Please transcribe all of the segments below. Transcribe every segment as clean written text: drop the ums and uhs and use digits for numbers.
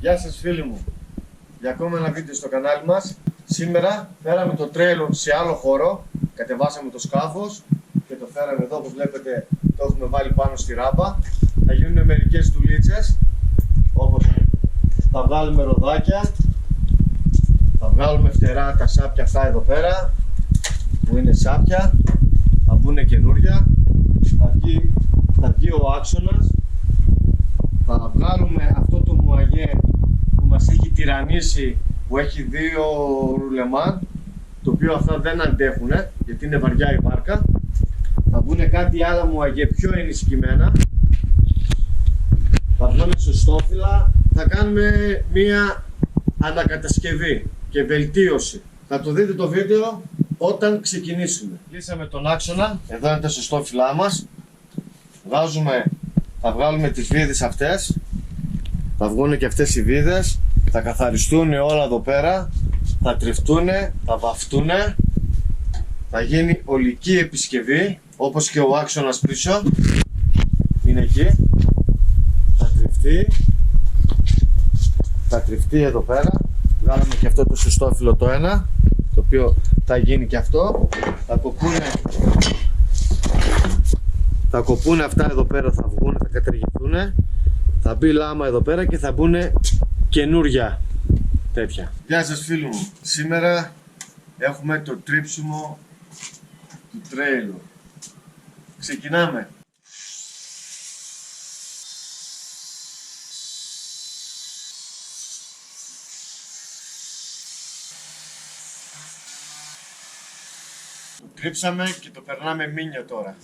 Γεια σας φίλοι μου, για ακόμα ένα βίντεο στο κανάλι μας. Σήμερα φέραμε το τρέιλερ σε άλλο χώρο, κατεβάσαμε το σκάφος και το φέραμε εδώ, όπως βλέπετε το έχουμε βάλει πάνω στη ράμπα. Θα γίνουν μερικές δουλίτσες, όπως θα βγάλουμε ροδάκια, θα βγάλουμε φτερά τα σάπια αυτά εδώ πέρα που είναι σάπια, θα μπουν καινούρια, θα βγει ο άξονας, θα βγάλουμε αυτό το μουαγέ που μας έχει τυραννίσει, που έχει δύο ρουλεμάν, το οποίο αυτά δεν αντέχουν γιατί είναι βαριά η βάρκα. Θα βγουν κάτι άλλα μουαγέ πιο ενισχυμένα, θα βγουν σωστόφυλλα, θα κάνουμε μία ανακατασκευή και βελτίωση. Θα το δείτε το βίντεο όταν ξεκινήσουμε. Κλείσαμε τον άξονα, εδώ είναι τα σωστόφυλλά μας. Θα βγάλουμε τις βίδες αυτές, θα βγουν και αυτές οι βίδες, θα καθαριστούν όλα εδώ πέρα, θα τριφτούν, θα βαφτούν, θα γίνει ολική επισκευή, όπως και ο άξονας πίσω είναι εκεί, θα τριφτεί εδώ πέρα. Βγάλαμε και αυτό το σωστόφυλλο το ένα, το οποίο θα γίνει και αυτό, θα κοπούνε αυτά εδώ πέρα, θα βγουν, θα κατεργηθούν, θα μπει λάμα εδώ πέρα και θα μπουν καινούρια τέτοια. Γεια σας φίλοι μου, σήμερα έχουμε το τρίψιμο του τρέιλερ. Ξεκινάμε. Το τρίψαμε και το περνάμε μίνιο τώρα.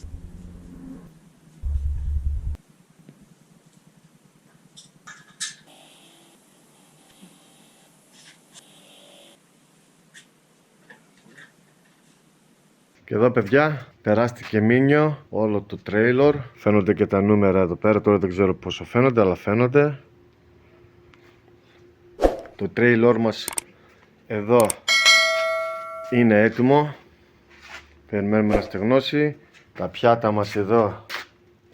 Και εδώ παιδιά περάστηκε μίνιο όλο το τρέιλερ. Φαίνονται και τα νούμερα εδώ πέρα, τώρα δεν ξέρω πόσο φαίνονται, αλλά φαίνονται. Το τρέιλερ μας εδώ είναι έτοιμο, περιμένουμε να στεγνώσει. Τα πιάτα μας εδώ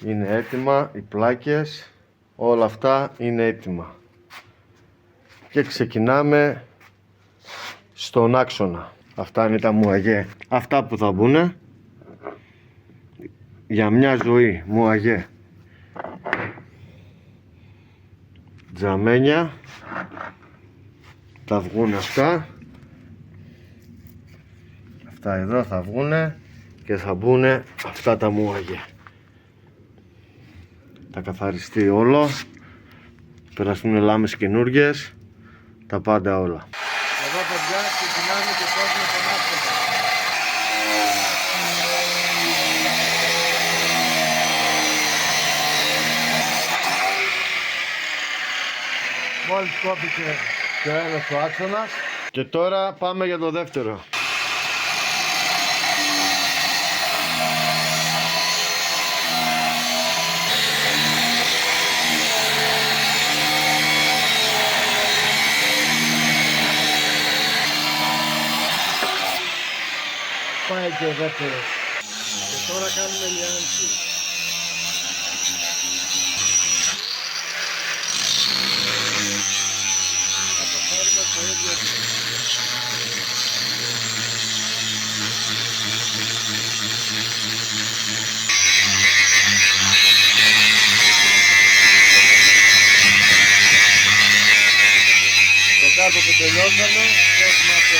είναι έτοιμα, οι πλάκες, όλα αυτά είναι έτοιμα. Και ξεκινάμε στον άξονα. Αυτά είναι τα μουαγέ, αυτά που θα μπουν για μια ζωή, μουαγέ. Τζαμένια, θα βγουν αυτά εδώ θα βγουν και θα μπουν αυτά τα μουαγέ. Θα καθαριστεί όλο, περαστούν λάμες καινούργιες, τα πάντα όλα. Εδώ παιδιά ξεκινάμε και σώζουμε τον άξονα. Μόλις κόπηκε το ένας ο άξονας και τώρα πάμε για το δεύτερο. Πάει και ο δεύτερος. Και τώρα κάνουμε λιάνση. Θα το πάρουμε το ίδιο. Το κάτω που τελειώσαμε και έχουμε αυτό.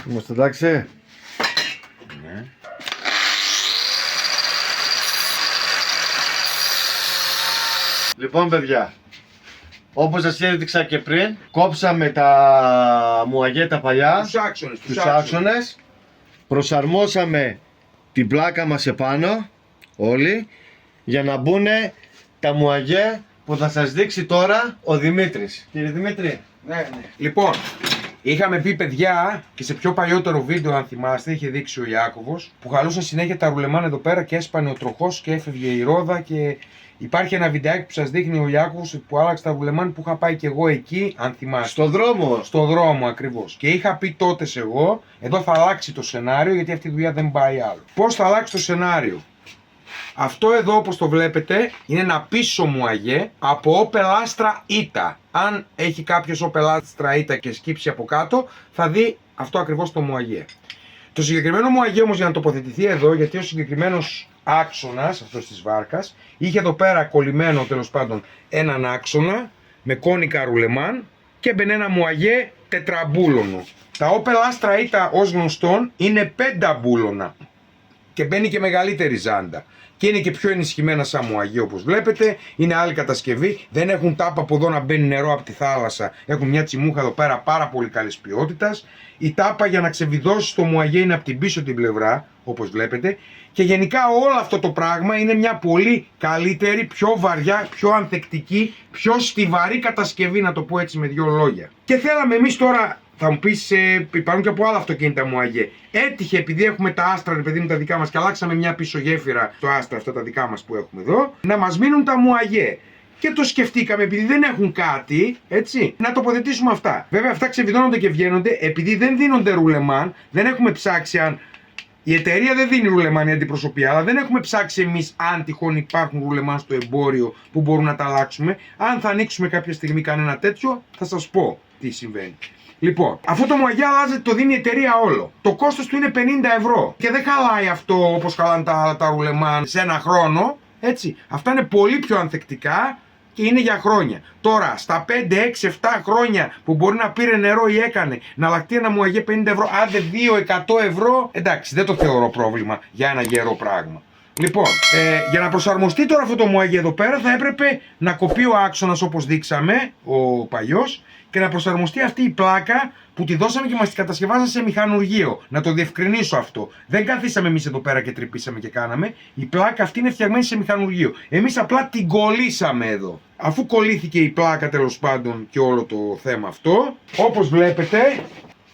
Είμαστε εντάξει? Ναι. Λοιπόν παιδιά, όπως σας έδειξα και πριν, κόψαμε τα μουαγέ τα παλιά, τους άξονες, προσαρμόσαμε την πλάκα μας επάνω, όλοι, για να μπουν τα μουαγέ που θα σας δείξει τώρα ο Δημήτρης. Κύριε Δημήτρη. Ναι. Λοιπόν, Είχαμε πει, παιδιά, και σε πιο παλιότερο βίντεο, αν θυμάστε, είχε δείξει ο Ιάκωβος, που χαλούσαν συνέχεια τα ρουλεμάν εδώ πέρα και έσπανε ο τροχός και έφευγε η ρόδα. Και υπάρχει ένα βιντεάκι που σας δείχνει ο Ιάκωβος που άλλαξε τα ρουλεμάν που είχα πάει και εγώ εκεί, αν θυμάστε. Στο δρόμο. Στο δρόμο ακριβώς. Και είχα πει τότε εγώ, εδώ θα αλλάξει το σενάριο γιατί αυτή η δουλειά δεν πάει άλλο. Πώς θα αλλάξει το σενάριο? Αυτό εδώ, όπως το βλέπετε, είναι ένα πίσω μουαγέ από Opel Astra Ita. Αν έχει κάποιος Opel Astra Ita και σκύψει από κάτω, θα δει αυτό ακριβώς το μουαγέ. Το συγκεκριμένο μουαγέ όμως, για να τοποθετηθεί εδώ, γιατί ο συγκεκριμένος άξονας αυτός της βάρκας είχε εδώ πέρα κολλημένο, τέλος πάντων, έναν άξονα με κόνικα ρουλεμάν και μπαινε ένα μουαγέ τετραμπούλωνο. Τα Opel Astra Ita, ως γνωστόν, είναι πενταμπούλωνα και μπαίνει και μεγαλύτερη ζάντα. Και είναι και πιο ενισχυμένα σαν μουαγέ, όπως βλέπετε. Είναι άλλη κατασκευή. Δεν έχουν τάπα από εδώ να μπαίνει νερό από τη θάλασσα. Έχουν μια τσιμούχα εδώ πέρα πάρα πολύ καλής ποιότητας. Η τάπα για να ξεβιδώσει το μουαγέ είναι από την πίσω την πλευρά, όπως βλέπετε. Και γενικά όλο αυτό το πράγμα είναι μια πολύ καλύτερη, πιο βαριά, πιο ανθεκτική, πιο στιβαρή κατασκευή, να το πω έτσι με δύο λόγια. Και θέλαμε εμείς τώρα. Θα μου πεις, υπάρχουν και από άλλα αυτοκίνητα μουαγέ. Έτυχε, επειδή έχουμε τα άστρα, ρε παιδί μου, τα δικά μας, και αλλάξαμε μια πίσω γέφυρα στο άστρα, αυτά τα δικά μας που έχουμε εδώ, να μας μείνουν τα μουαγέ. Και το σκεφτήκαμε, επειδή δεν έχουν κάτι, έτσι, να τοποθετήσουμε αυτά. Βέβαια, αυτά ξεβιδώνονται και βγαίνονται, επειδή δεν δίνονται ρουλεμάν, δεν έχουμε ψάξει αν. Η εταιρεία δεν δίνει ρουλεμάν, η αντιπροσωπεία, αλλά δεν έχουμε ψάξει εμείς αν τυχόν υπάρχουν ρουλεμάν στο εμπόριο που μπορούν να τα αλλάξουμε. Αν θα ανοίξουμε κάποια στιγμή κανένα τέτοιο, θα σας πω τι συμβαίνει. Λοιπόν, αυτό το μουαγέ αλλάζεται, το δίνει η εταιρεία όλο. Το κόστος του είναι 50 ευρώ. Και δεν χαλάει αυτό όπως χαλάνε τα ρουλεμάν σε ένα χρόνο. Έτσι. Αυτά είναι πολύ πιο ανθεκτικά και είναι για χρόνια. Τώρα, στα 5, 6, 7 χρόνια που μπορεί να πήρε νερό ή έκανε να αλλάχτεί ένα μουαγέ 50 ευρώ, άντε 200 ευρώ, εντάξει, δεν το θεωρώ πρόβλημα για ένα γερό πράγμα. Λοιπόν, για να προσαρμοστεί τώρα αυτό το μουαγέ εδώ πέρα, θα έπρεπε να κοπεί ο άξονας όπως δείξαμε, ο παλιός, και να προσαρμοστεί αυτή η πλάκα που τη δώσαμε και μας την κατασκευάσαμε σε μηχανουργείο. Να το διευκρινίσω αυτό. Δεν καθίσαμε εμείς εδώ πέρα και τρυπήσαμε και κάναμε. Η πλάκα αυτή είναι φτιαγμένη σε μηχανουργείο. Εμείς απλά την κολλήσαμε εδώ. Αφού κολλήθηκε η πλάκα, τέλος πάντων, και όλο το θέμα αυτό, όπως βλέπετε,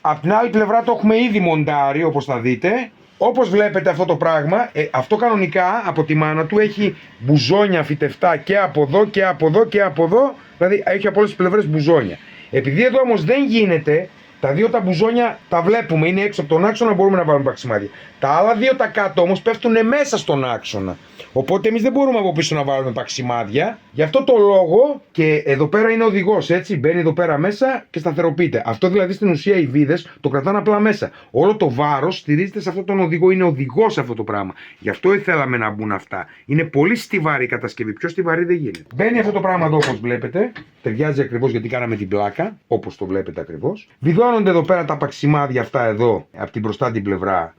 απ' την άλλη πλευρά το έχουμε ήδη μοντάρει, όπως θα δείτε. Όπως βλέπετε αυτό το πράγμα, αυτό κανονικά από τη μάνα του έχει μπουζόνια φυτευτά και από εδώ και από εδώ και από εδώ. Δηλαδή έχει από όλες τις πλευρές μπουζόνια. Επειδή εδώ όμως δεν γίνεται, τα δύο τα μπουζόνια τα βλέπουμε, είναι έξω από τον άξονα, μπορούμε να βάλουμε παξιμάδια. Τα άλλα δύο τα κάτω όμως πέφτουν μέσα στον άξονα. Οπότε εμείς δεν μπορούμε από πίσω να βάλουμε παξιμάδια. Γι' αυτό το λόγο, και εδώ πέρα είναι οδηγός, έτσι. Μπαίνει εδώ πέρα μέσα και σταθεροποιείται. Αυτό δηλαδή στην ουσία οι βίδες το κρατάνε απλά μέσα. Όλο το βάρος στηρίζεται σε αυτόν τον οδηγό, είναι οδηγός αυτό το πράγμα. Γι' αυτό ήθελαμε να μπουν αυτά. Είναι πολύ στιβαρή η κατασκευή, πιο στιβαρή δεν γίνεται. Μπαίνει αυτό το πράγμα εδώ όπως βλέπετε. Ταιριάζει ακριβώς γιατί κάναμε την πλάκα, όπως το βλέπετε ακριβώς. Βιδώνονται εδώ πέρα τα παξιμάδια αυτά εδώ, από την μπροστά την πλευρά.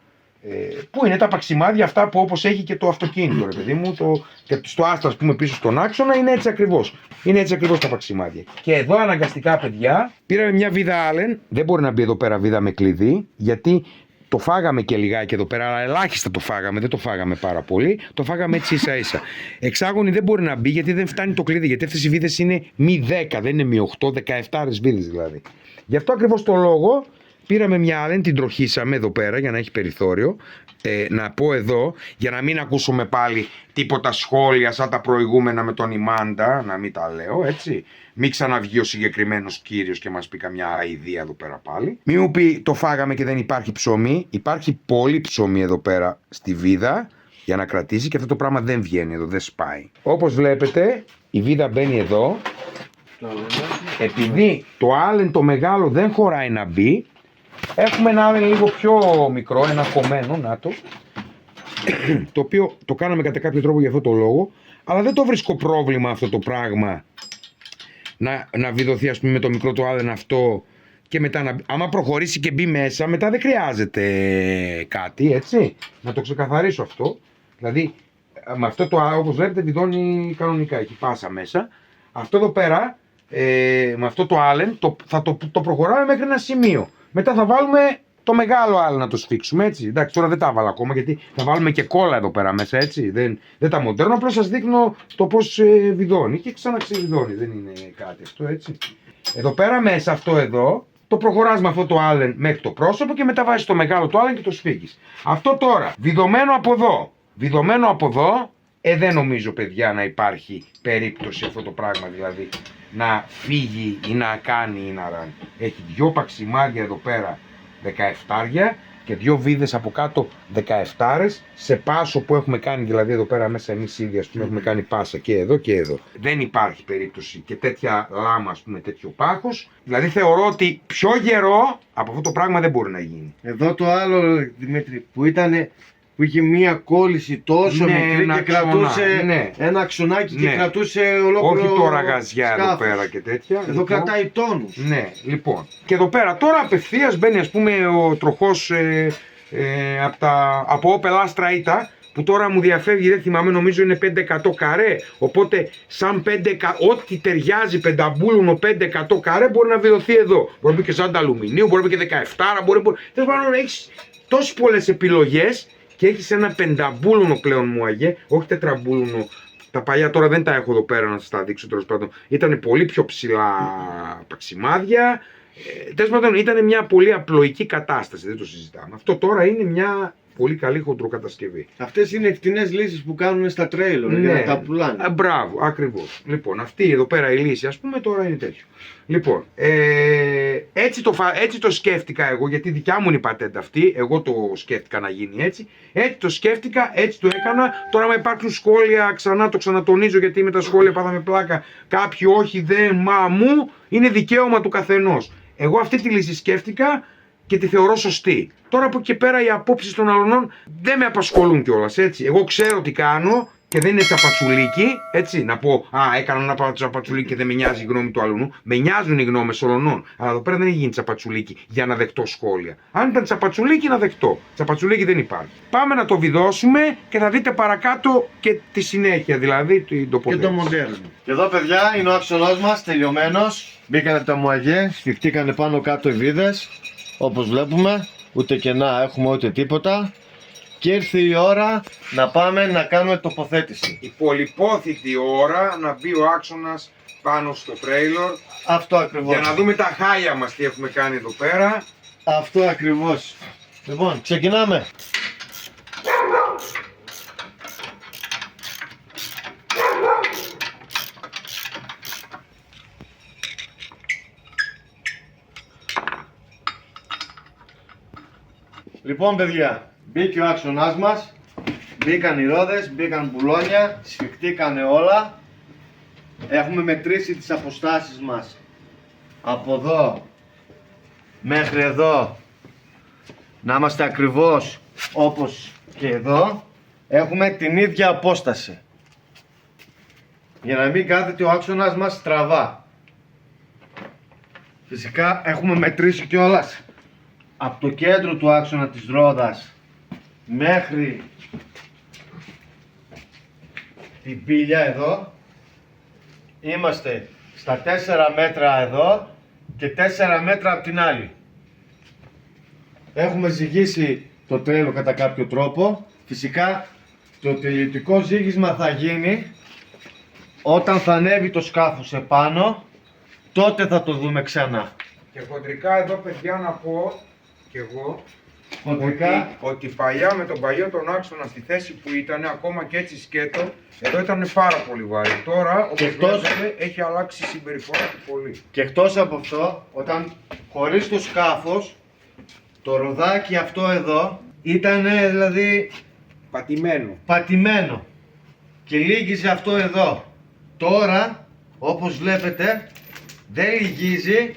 Πού είναι τα παξιμάδια αυτά που όπως έχει και το αυτοκίνητο, ρε παιδί μου, και στο άστρα, ας πούμε, πίσω στον άξονα, είναι έτσι ακριβώς. Είναι έτσι ακριβώς τα παξιμάδια. Και εδώ αναγκαστικά, παιδιά, πήραμε μια βίδα Allen. Δεν μπορεί να μπει εδώ πέρα βίδα με κλειδί, γιατί το φάγαμε και λιγάκι εδώ πέρα, αλλά ελάχιστα το φάγαμε, δεν το φάγαμε πάρα πολύ. Το φάγαμε έτσι ίσα ίσα. Εξάγωνη δεν μπορεί να μπει γιατί δεν φτάνει το κλειδί, γιατί αυτές οι βίδες είναι μη 10, δεν είναι μη 8, 17 βίδες δηλαδή. Γι' αυτό ακριβώς το λόγο. Πήραμε μια Allen, την τροχήσαμε εδώ πέρα για να έχει περιθώριο. Να πω εδώ, για να μην ακούσουμε πάλι τίποτα σχόλια σαν τα προηγούμενα με τον Ιμάντα, να μην τα λέω, έτσι. Μην ξαναβγεί ο συγκεκριμένος κύριος και μας πει καμιά αηδία εδώ πέρα πάλι. Μην μου πει το φάγαμε και δεν υπάρχει ψωμί. Υπάρχει πολύ ψωμί εδώ πέρα στη βίδα για να κρατήσει και αυτό το πράγμα δεν βγαίνει εδώ, δεν σπάει. Όπως βλέπετε, η βίδα μπαίνει εδώ. Επειδή το Allen το μεγάλο δεν χωράει να μπει, έχουμε ένα Allen λίγο πιο μικρό, ένα κομμένο, να το οποίο το κάναμε κατά κάποιο τρόπο για αυτό το λόγο, αλλά δεν το βρίσκω πρόβλημα αυτό το πράγμα να βιδωθεί, ας πούμε, με το μικρό το Allen αυτό και μετά άμα προχωρήσει και μπει μέσα, μετά δεν χρειάζεται κάτι, έτσι, να το ξεκαθαρίσω αυτό. Δηλαδή με αυτό το, όπως βλέπετε, βιδώνει κανονικά, έχει πάσα μέσα. Αυτό εδώ πέρα, με αυτό το Allen θα το προχωράμε μέχρι ένα σημείο. Μετά θα βάλουμε το μεγάλο Allen να το σφίξουμε, έτσι. Εντάξει, τώρα δεν τα έβαλα ακόμα γιατί θα βάλουμε και κόλλα εδώ πέρα μέσα, έτσι. Δεν τα μοντέρνω, απλώς σας δείχνω το πώς βιδώνει και ξαναξεβιδώνει. Δεν είναι κάτι αυτό, έτσι. Εδώ πέρα μέσα αυτό εδώ το προχωράς με αυτό το άλεν μέχρι το πρόσωπο και μετά βάζεις το μεγάλο το άλεν και το σφίγγεις. Αυτό τώρα, βιδωμένο από εδώ, δεν νομίζω παιδιά να υπάρχει περίπτωση αυτό το πράγμα, δηλαδή να φύγει ή να κάνει ή να ράνει. Έχει 2 παξιμάδια εδώ πέρα 17 και 2 βίδες από κάτω 17 σε πάσο που έχουμε κάνει, δηλαδή εδώ πέρα μέσα εμείς ήδη ας πούμε έχουμε κάνει πάσα και εδώ και εδώ. Δεν υπάρχει περίπτωση και τέτοια λάμα, ας πούμε, τέτοιο πάχος. Δηλαδή θεωρώ ότι πιο γερό από αυτό το πράγμα δεν μπορεί να γίνει. Εδώ το άλλο, Δημήτρη, που είχε μία κόλληση τόσο μικρή και κρατούσε ένα αξονάκι και κρατούσε ολόκληρο. Όχι τώρα γαζιά εδώ πέρα και τέτοια. Εδώ κρατάει τόνους. Ναι, λοιπόν. Και εδώ πέρα τώρα απευθείας μπαίνει ας πούμε ο τροχός από Opel Astra Ita, που τώρα μου διαφεύγει, δεν θυμάμαι, νομίζω είναι 5% καρέ. Οπότε σαν 5, ό,τι ταιριάζει πενταμπούλουνο 5% καρέ μπορεί να βιδωθεί εδώ. Μπορεί να μπει και σαν αλουμινίου, μπορεί να μπει και 17, μπορεί. Τέλος πάντων, έχεις τόσες πολλές επιλογές. Και έχεις ένα πενταμπούλουνο πλέον μουαγέ, όχι τετραμπούλουνο. Τα παλιά τώρα δεν τα έχω εδώ πέρα να σας τα δείξω, τέλος πάντων. Ήταν πολύ πιο ψηλά παξιμάδια. Τέλος πάντων ήταν μια πολύ απλοϊκή κατάσταση, δεν το συζητάμε. Αυτό τώρα είναι μια πολύ καλή χοντροκατασκευή. Αυτές είναι οι φτηνές λύσεις που κάνουν στα τρέιλερ για να τα πουλάνε. Μπράβο, ακριβώς. Λοιπόν, αυτή εδώ πέρα η λύση, ας πούμε, τώρα είναι τέτοιο. Λοιπόν, έτσι το σκέφτηκα εγώ, γιατί δικιά μου είναι η πατέντα αυτή. Εγώ το σκέφτηκα να γίνει έτσι. Έτσι το σκέφτηκα, έτσι το έκανα. Τώρα, άμα υπάρχουν σχόλια, ξανά το ξανατονίζω, γιατί με τα σχόλια πάθαμε πλάκα. Κάποιοι όχι, δεν, μα μου, είναι δικαίωμα του καθενός. Εγώ αυτή τη λύση σκέφτηκα και τη θεωρώ σωστή. Τώρα από εκεί και πέρα οι απόψεις των αλλωνών δεν με απασχολούν κιόλας, έτσι. Εγώ ξέρω τι κάνω και δεν είναι τσαπατσουλίκι, έτσι. Να πω, έκανα ένα τσαπατσουλίκι και δεν με νοιάζει η γνώμη του αλλωνού. Με νοιάζουν οι γνώμες ολονών. Αλλά εδώ πέρα δεν έχει γίνει τσαπατσουλίκι για να δεχτώ σχόλια. Αν ήταν τσαπατσουλίκι, να δεχτώ. Τσαπατσουλίκι δεν υπάρχει. Πάμε να το βιδώσουμε και θα δείτε παρακάτω και τη συνέχεια, δηλαδή την τοποθέτηση. Και το μοντέρνο. Και εδώ, παιδιά, είναι ο άξονας μας τελειωμένος. Μπήκανε τα μουαγέ, σφιχτήκανε πάνω κάτω οι βίδες. Όπως βλέπουμε, ούτε κενά έχουμε ούτε τίποτα. Και ήρθε η ώρα να πάμε να κάνουμε τοποθέτηση. Η πολυπόθητη ώρα να μπει ο άξονας πάνω στο τρέιλορ. Αυτό ακριβώς. Για να δούμε τα χάλια μας τι έχουμε κάνει εδώ πέρα. Αυτό ακριβώς. Λοιπόν, ξεκινάμε. Λοιπόν, παιδιά, μπήκε ο άξονας μας, μπήκαν οι ρόδες, μπήκαν μπουλόνια, σφιχτήκανε όλα. Έχουμε μετρήσει τις αποστάσεις μας από εδώ μέχρι εδώ, να είμαστε ακριβώς όπως και εδώ. Έχουμε την ίδια απόσταση, για να μην κάθεται ο άξονας μας στραβά. Φυσικά έχουμε μετρήσει κιόλας από το κέντρο του άξονα της ρόδας μέχρι την πύλια εδώ. Είμαστε στα 4 μέτρα εδώ και 4 μέτρα από την άλλη. Έχουμε ζυγίσει το τρέλο κατά κάποιο τρόπο. Φυσικά το τελειωτικό ζύγισμα θα γίνει όταν θα ανέβει το σκάφος επάνω. Τότε θα το δούμε ξανά. Και χοντρικά εδώ, παιδιά, να πω και εγώ Χοντρικά ότι παλιά με τον παλιό τον άξονα στη θέση που ήταν, ακόμα και έτσι σκέτο, εδώ ήταν πάρα πολύ βαρύ. Τώρα, όπως βλέπετε, έχει αλλάξει η συμπεριφορά του πολύ. Και εκτός από αυτό, όταν χωρίς το σκάφος, το ροδάκι αυτό εδώ ήταν δηλαδή πατημένο και λύγιζε αυτό εδώ. Τώρα, όπως βλέπετε, δεν λυγίζει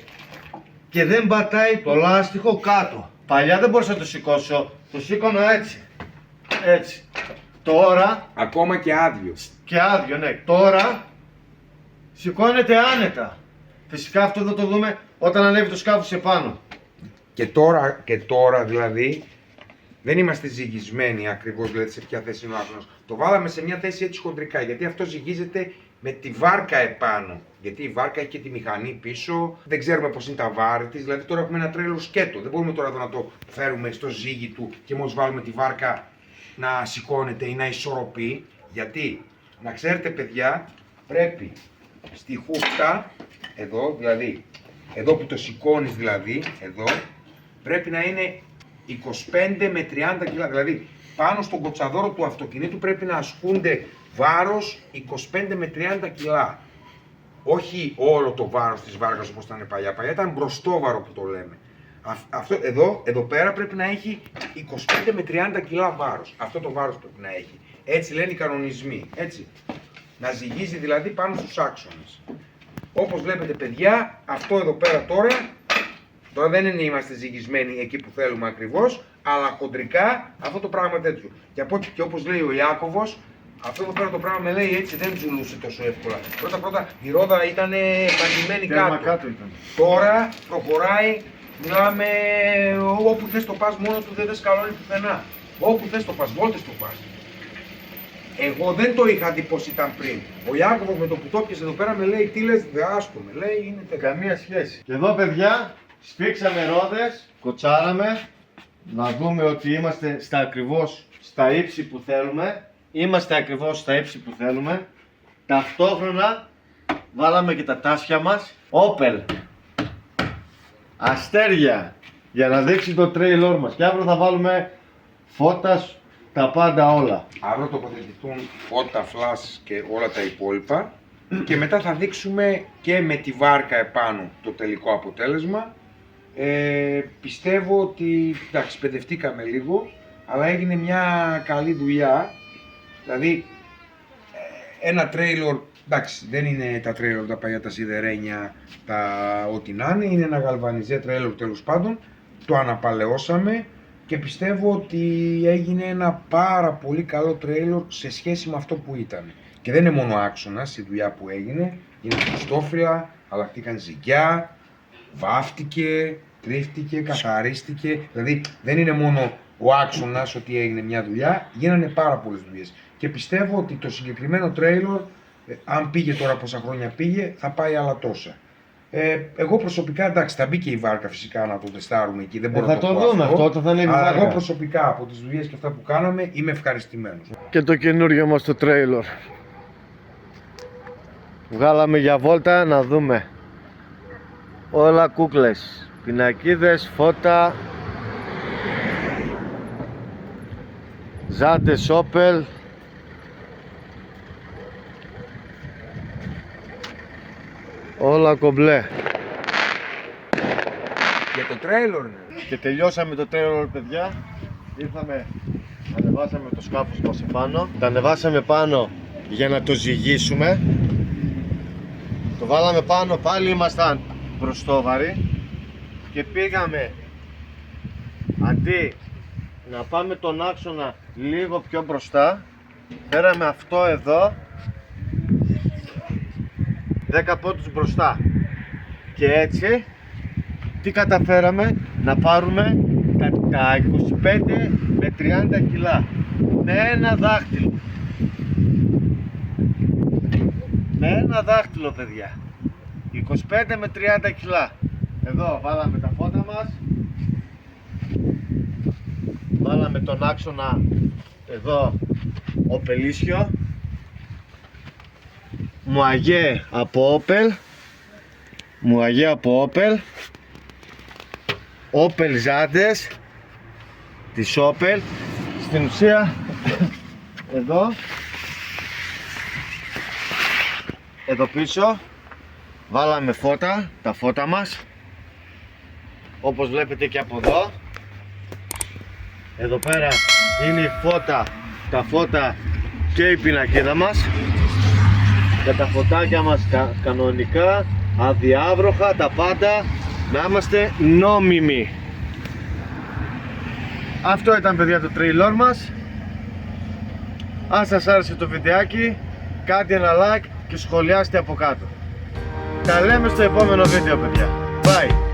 και δεν πατάει το λάστιχο κάτω. Παλιά δεν μπορούσα να το σηκώσω, το σήκωνα έτσι. Έτσι. Τώρα, ακόμα και άδειο. και άδειο, ναι. Τώρα σηκώνεται άνετα. Φυσικά αυτό θα το δούμε όταν ανέβει το σκάφος επάνω. Και τώρα δηλαδή δεν είμαστε ζυγισμένοι ακριβώς, δηλαδή σε ποια θέση είναι ο άξονας. Το βάλαμε σε μια θέση έτσι χοντρικά, γιατί αυτό ζυγίζεται με τη βάρκα επάνω. Γιατί η βάρκα έχει και τη μηχανή πίσω, δεν ξέρουμε πώς είναι τα βάρη της. Δηλαδή τώρα έχουμε ένα τρέλο σκέτο. Δεν μπορούμε τώρα εδώ να το φέρουμε στο ζύγι του και μόλις βάλουμε τη βάρκα να σηκώνεται ή να ισορροπεί. Γιατί, να ξέρετε παιδιά, πρέπει στη χούφτα, εδώ δηλαδή, εδώ που το σηκώνεις δηλαδή, εδώ, πρέπει να είναι 25 με 30 κιλά. Δηλαδή, πάνω στον κοτσαδόρο του αυτοκινήτου πρέπει να ασκούνται βάρος 25 με 30 κιλά. Όχι όλο το βάρος της βάρκας όπως ήταν παλιά. Παλιά ήταν μπροστόβαρο που το λέμε. Αυτό εδώ πέρα πρέπει να έχει 25 με 30 κιλά βάρος. Αυτό το βάρος πρέπει να έχει. Έτσι λένε οι κανονισμοί. Έτσι. Να ζυγίζει δηλαδή πάνω στους άξονες. Όπως βλέπετε παιδιά, αυτό εδώ πέρα τώρα δεν είναι είμαστε ζυγισμένοι εκεί που θέλουμε ακριβώς, αλλά χοντρικά αυτό το πράγμα τέτοιο. Και όπως λέει ο Ιάκωβος, αυτό εδώ πέρα το πράγμα με λέει έτσι δεν τζουλούσε τόσο εύκολα. Πρώτα η ρόδα ήταν πατημένη κάτω. Τώρα προχωράει, μιλάμε όπου θες το πας μόνο του, δεν σκαλώνει πουθενά. Όπου θες το πας, βόλτες το πας. Εγώ δεν το είχα δει πως ήταν πριν. Ο Ιάκωβος με το που το έπιασε εδώ πέρα με λέει τι λες, δε άστομαι, λέει είναι τέτοιο. Καμία σχέση. Και εδώ παιδιά, σφίξαμε ρόδες, κοτσάραμε, να δούμε ότι είμαστε στα ύψη που θέλουμε. Είμαστε ακριβώς στα ύψη που θέλουμε. Ταυτόχρονα βάλαμε και τα τάσια μας. Opel αστέρια για να δείξει το τρέιλορ μας. Και αύριο θα βάλουμε φώτα, τα πάντα όλα. Αύριο τοποθετηθούν φώτα, φλάς και όλα τα υπόλοιπα. Και μετά θα δείξουμε και με τη βάρκα επάνω το τελικό αποτέλεσμα. Πιστεύω ότι, εντάξει, παιδευτήκαμε λίγο, αλλά έγινε μια καλή δουλειά. Δηλαδή, ένα τρέιλορ, εντάξει, δεν είναι τα τρέιλορ τα παλιά, τα σιδερένια, ό,τι να είναι ένα γαλβανιζέ τρέιλορ τέλος πάντων. Το αναπαλαιώσαμε και πιστεύω ότι έγινε ένα πάρα πολύ καλό τρέιλορ σε σχέση με αυτό που ήταν. Και δεν είναι μόνο άξονας η δουλειά που έγινε, είναι χριστόφρια, αλλάχτηκαν ζυγιά, βάφτηκε, τρίφτηκε, καθαρίστηκε. Δηλαδή δεν είναι μόνο ο άξονας ότι έγινε μια δουλειά, γίνανε πάρα πολλές δουλειές. Και πιστεύω ότι το συγκεκριμένο τρέιλορ, αν πήγε τώρα πόσα χρόνια πήγε, θα πάει άλλα τόσα. Εγώ προσωπικά, εντάξει, θα μπει και η βάρκα φυσικά να το τεστάρουμε εκεί, δεν μπορώ να το δούμε αυτό όταν θα είναι η βάρκα. Αλλά εγώ προσωπικά από τις δουλειές και αυτά που κάναμε είμαι ευχαριστημένος. Και το καινούριο μας το τρέιλορ. Βγάλαμε για βόλτα να δούμε. Όλα κούκλες, πινακίδες, φώτα, ζάντες Opel. Όλα κομπλέ. Για το τρέιλορ, ναι. Και τελειώσαμε το τρέιλορ παιδιά. Ήρθαμε, ανεβάσαμε το σκάφος μας επάνω. Τα ανεβάσαμε πάνω για να το ζυγίσουμε. Το βάλαμε πάνω, πάλι ήμασταν μπροστόβαροι. Και πήγαμε, αντί να πάμε τον άξονα λίγο πιο μπροστά, φέραμε αυτό εδώ 10 πόντους μπροστά. Και έτσι τι καταφέραμε? Να πάρουμε τα 25 με 30 κιλά με ένα δάχτυλο. Με ένα δάχτυλο παιδιά. 25 με 30 κιλά. Εδώ βάλαμε τα φώτα μας. Βάλαμε τον άξονα εδώ οπελίσιο. Μουαγέ από Opel. Μουαγέ από Opel. Opel ζάντες της Opel. Στην ουσία εδώ πίσω βάλαμε φώτα, τα φώτα μας, όπως βλέπετε και από εδώ. Εδώ πέρα είναι η φώτα, τα φώτα και η πινακίδα μας. Και τα φωτάκια μας κανονικά, αδιάβροχα, τα πάντα, να είμαστε νόμιμοι. Αυτό ήταν παιδιά το τρέιλορ μας. Αν σας άρεσε το βιντεάκι, κάντε ένα like και σχολιάστε από κάτω. Τα λέμε στο επόμενο βίντεο παιδιά. Bye!